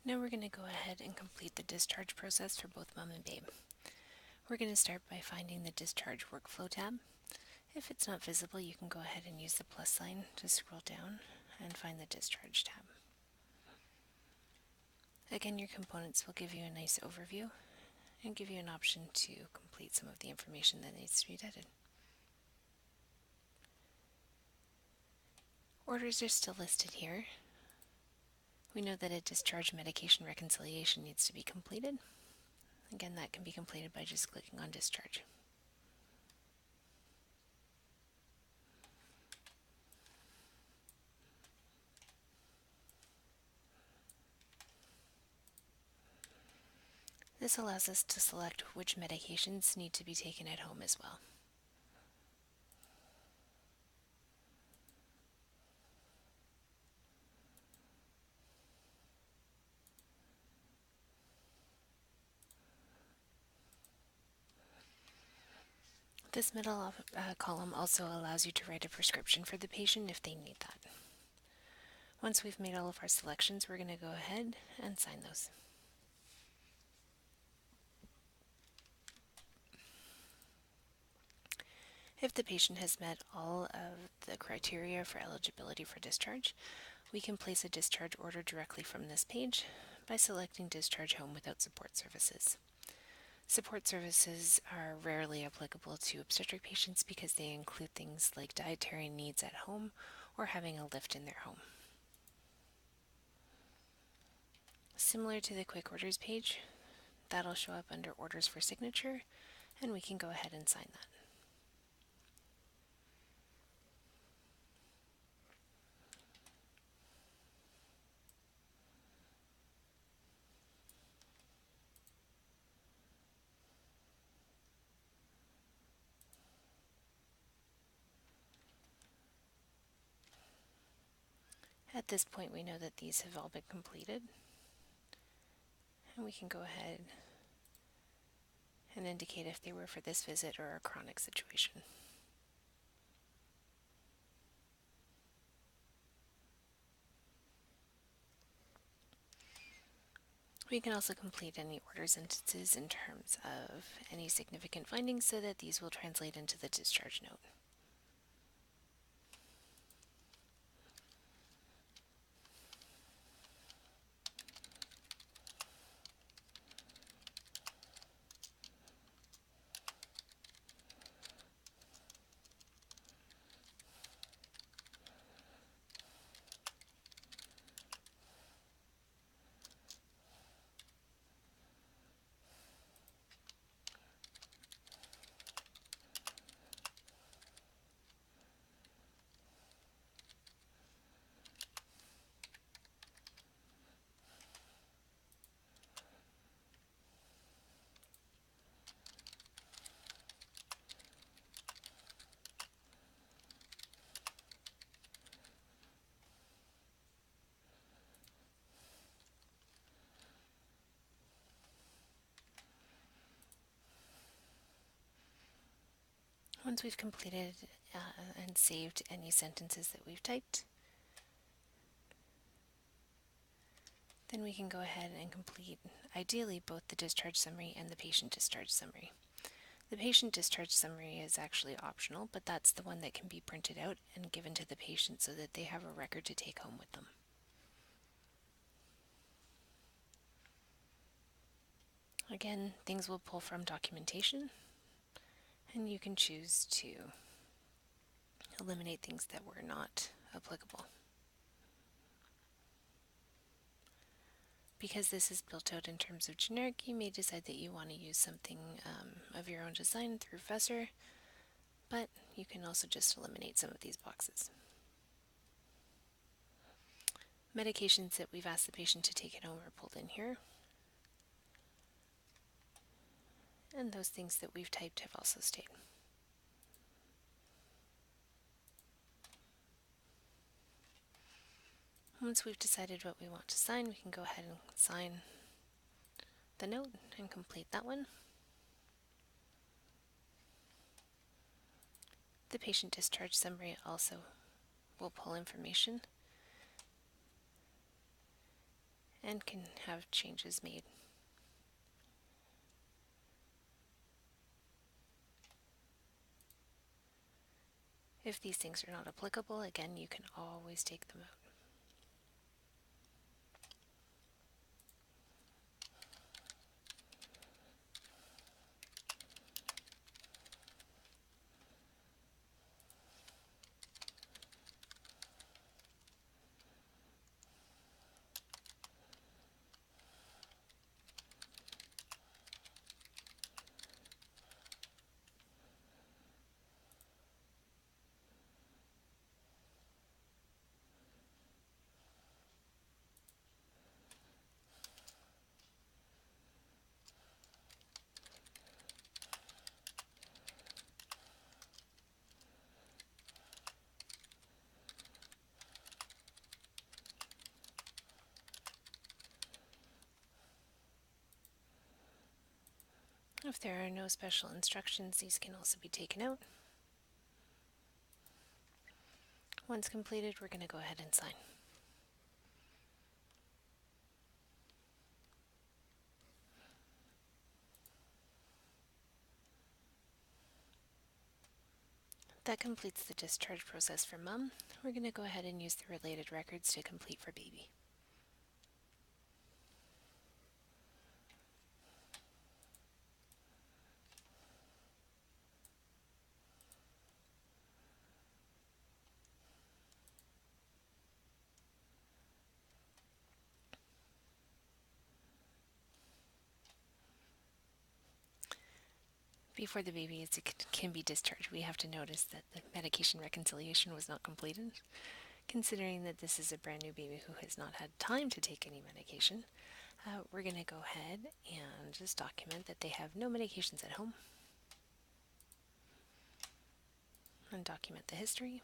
Now we're going to go ahead and complete the discharge process for both mom and babe. We're going to start by finding the discharge workflow tab. If it's not visible, you can go ahead and use the plus sign to scroll down and find the discharge tab. Again, your components will give you a nice overview and give you an option to complete some of the information that needs to be edited. Orders are still listed here. We know that a discharge medication reconciliation needs to be completed. Again, that can be completed by just clicking on discharge. This allows us to select which medications need to be taken at home as well. This middle column also allows you to write a prescription for the patient if they need that. Once we've made all of our selections, we're going to go ahead and sign those. If the patient has met all of the criteria for eligibility for discharge, we can place a discharge order directly from this page by selecting Discharge Home without support services. Support services are rarely applicable to obstetric patients because they include things like dietary needs at home or having a lift in their home. Similar to the quick orders page, that'll show up under orders for signature, and we can go ahead and sign that. At this point, we know that these have all been completed, and we can go ahead and indicate if they were for this visit or a chronic situation. We can also complete any orders instances in terms of any significant findings so that these will translate into the discharge note. Once we've completed and saved any sentences that we've typed, then we can go ahead and complete, ideally, both the discharge summary and the patient discharge summary. The patient discharge summary is actually optional, but that's the one that can be printed out and given to the patient so that they have a record to take home with them. Again, things will pull from documentation, and you can choose to eliminate things that were not applicable. Because this is built out in terms of generic, you may decide that you want to use something of your own design through Fessor, but you can also just eliminate some of these boxes. Medications that we've asked the patient to take at home are pulled in here. And those things that we've typed have also stayed. Once we've decided what we want to sign, we can go ahead and sign the note and complete that one. The patient discharge summary also will pull information. and can have changes made. If these things are not applicable, again, you can always take them out. If there are no special instructions, these can also be taken out. Once completed, we're going to go ahead and sign. That completes the discharge process for mom. We're going to go ahead and use the related records to complete for baby. Before the baby can be discharged, we have to notice that the medication reconciliation was not completed. Considering that this is a brand new baby who has not had time to take any medication, we're going to go ahead and just document that they have no medications at home and document the history.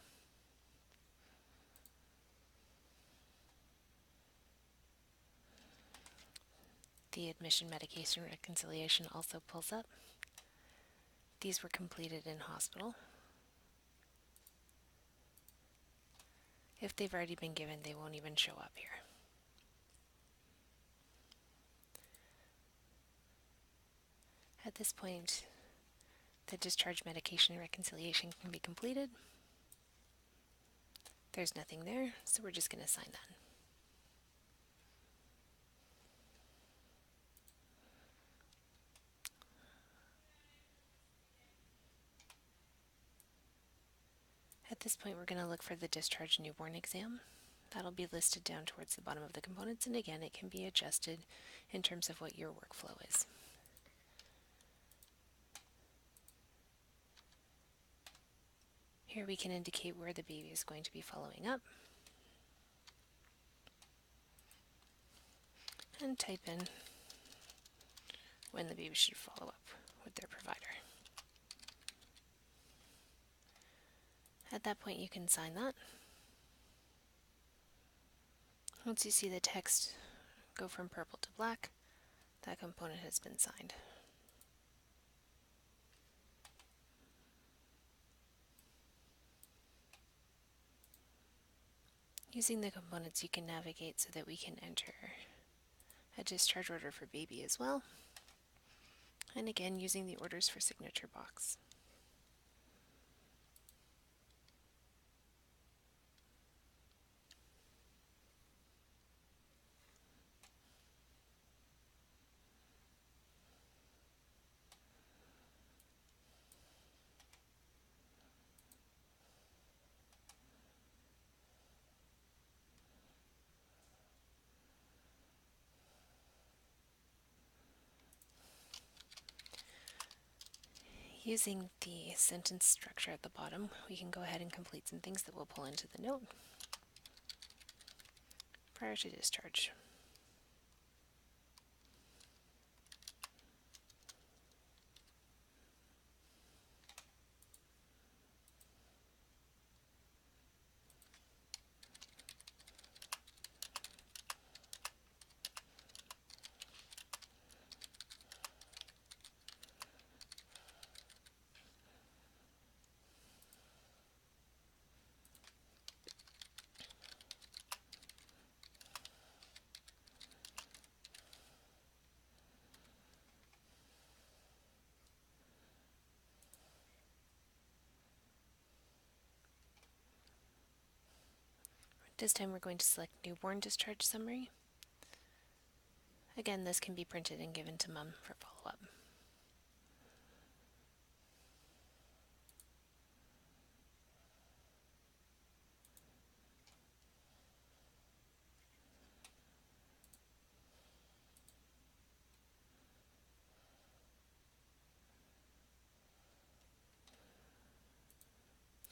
The admission medication reconciliation also pulls up. These were completed in hospital. If they've already been given, they won't even show up here. At this point, the discharge medication reconciliation can be completed. There's nothing there, so we're just going to sign that. At this point, we're going to look for the discharge newborn exam. That'll be listed down towards the bottom of the components, and again, it can be adjusted in terms of what your workflow is. Here we can indicate where the baby is going to be following up, and type in when the baby should follow up with their provider. At that point, you can sign that. Once you see the text go from purple to black, that component has been signed. Using the components, you can navigate so that we can enter a discharge order for baby as well. And again, using the orders for signature box. Using the sentence structure at the bottom, we can go ahead and complete some things that we'll pull into the note prior to discharge. This time we're going to select Newborn Discharge Summary. Again, this can be printed and given to mom for follow-up.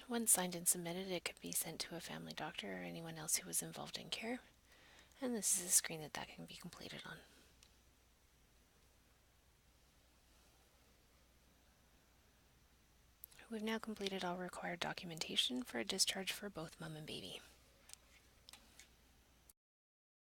Once signed and submitted, it could be sent to a family doctor or anyone else who was involved in care, and this is a screen that can be completed on. We've now completed all required documentation for a discharge for both mom and baby.